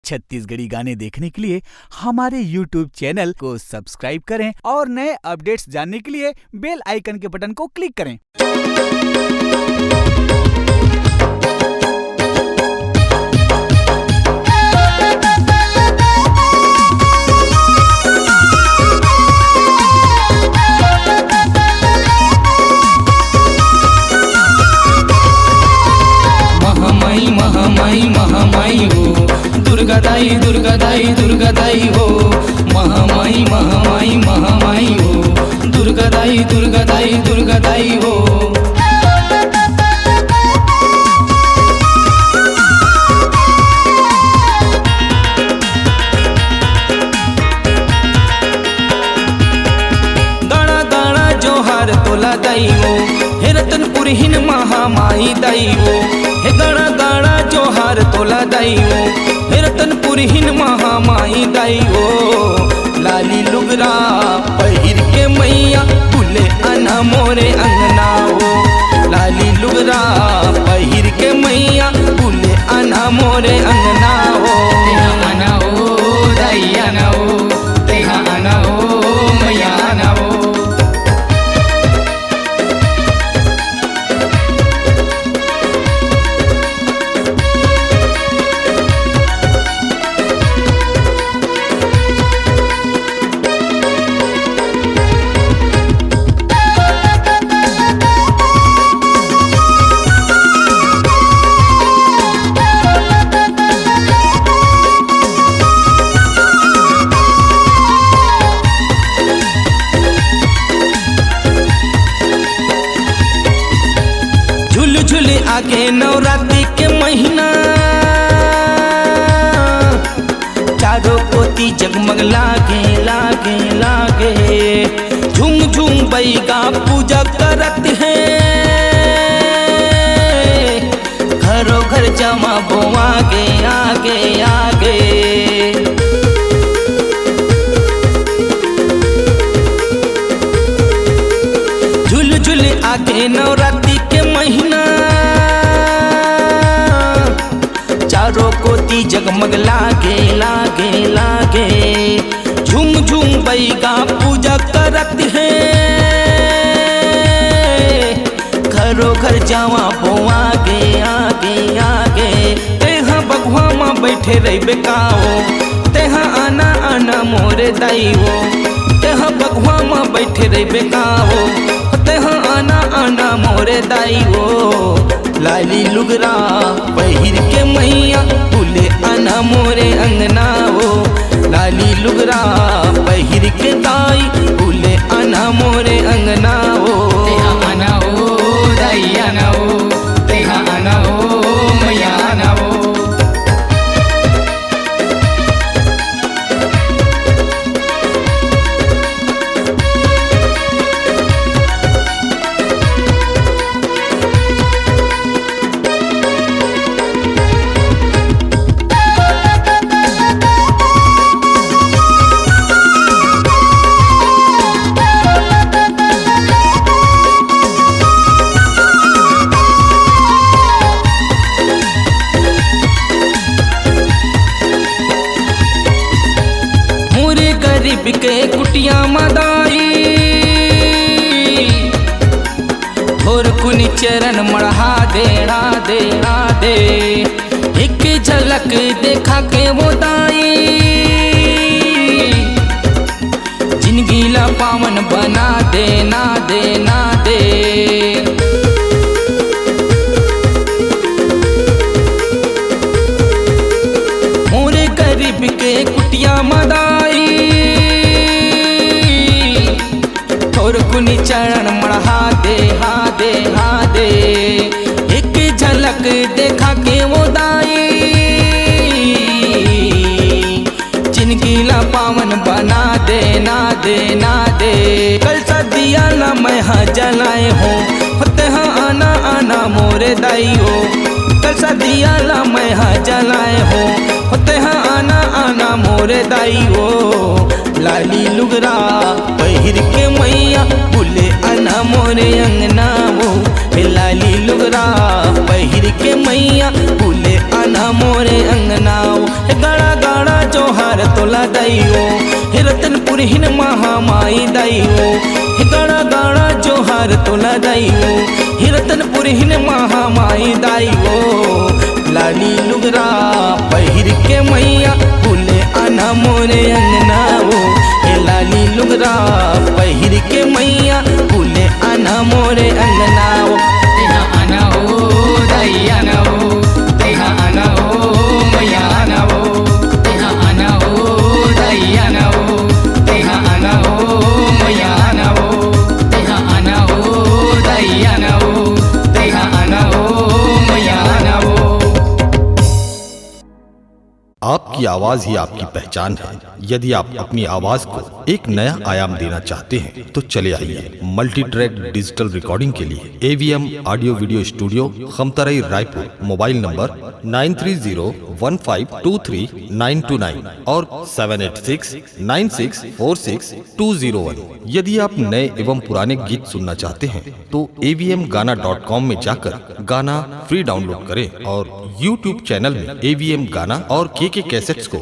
छत्तीसगढ़ी गाने देखने के लिए हमारे YouTube चैनल को सब्सक्राइब करें और नए अपडेट्स जानने के लिए बेल आइकन के बटन को क्लिक करें। महामाई हो दुर्गा दाई हो महामाई हो दुर्गा दाई हो। गाड़ा गाड़ा जोहार तोला दाई हो हे रतनपुर हिन महामाई दाई हो हे गाड़ा गाड़ा जोहार तोला दाई हो हे रतनपुर हिन महामाई दाई हो। लाली लुगरा पहिर के मैया फूले अना मोरे अंगना हो लाली लुगरा पहिर के मैया फूले अना मोरे अंगना हो। तेहा आना हो दाई आना हो तेहा आना हो मैया आना हो। झूले आगे नवरात्रि के महीना चारों कोती जगमग लागे लागे लागे झूम झूम बैगा पूजा करत है घरों घर जमा बो आगे आगे आगे। झूल आगे नवरात्रि के महीना चारों कोती जगमग लागे लागे लागे झूम झूम बैगा पूजा करत है घरों घर जावा बो आगे आगे आगे। तेहा बगुआ माँ बैठे रही बेकाओ तेहा आना आना मोरे दाई हो तेहा बगुआ माँ बैठे रही बेकाओ तेहा आना आना मोरे दाई हो। लाली लुगरा पहिर के मैया फूले आना मोरे अंगना हो लाली लुगरा पहिर के दाई फूले आना मोरे अंगना हो। तेहा आना हो दाई आना हो तेहा आना हो मैया आना हो। के कुटिया मदाई थोर कुनी चरण मढ़ा देना देना दे एक झलक देखा के वो दाई जिंदगी ला पावन बना देना देना दे। मोरे गरीब के कुटिया मदाई कुनी चरण मढ़ा दे हा दे एक झलक देखा के वो दाई जिनकी ला पावन बना देना देना दे। कल सा दिया ला मैं हाँ जलाए हो तेहा आना आना मोरे दाई हो कल सा दिया ला मैं हाँ जलाए हो तेहा आना आना मोरे दाई हो। लाली लुगरा पहिर के मैया फूले आना मोरे अंगना हो लाली लुगरा पहिर के मैया फूले आना मोरे अंगना हो। गड़ा जोहार तोला दाइयो, हे रतनपुर हिन महामाई दाइयो, हे गाड़ा गाड़ा जोहार तोला दाइयो, हे रतनपुर हिन महामाई दाइयो। लाली लुगरा पहिर के मैया फूले आना मोरे अंगनाओ, हे लाली लुगरा पहिर के मैया फूले आना मोरे अंगनाओ। तेहा आना हो दाई आना हो, तेहा आना हो मैया आना हो, तेहा आना हो दाई आना हो, तेहा आना हो मैया आना हो, तेहा आना हो दाई आना हो, तेहा आना हो मैया आना हो। आपकी आवाज ही आपकी पहचान है। यदि आप अपनी आवाज को एक नया आयाम देना चाहते हैं तो चले आइए मल्टी ट्रैक डिजिटल रिकॉर्डिंग के लिए AVM audio video studio, Khamtarai, Raipur. Mobile number 9301523929 और 7869646201। यदि आप नए एवं पुराने गीत सुनना चाहते हैं तो avmgana.com में जाकर गाना फ्री डाउनलोड करें और YouTube चैनल में AVM गाना और KK कैसेट्स को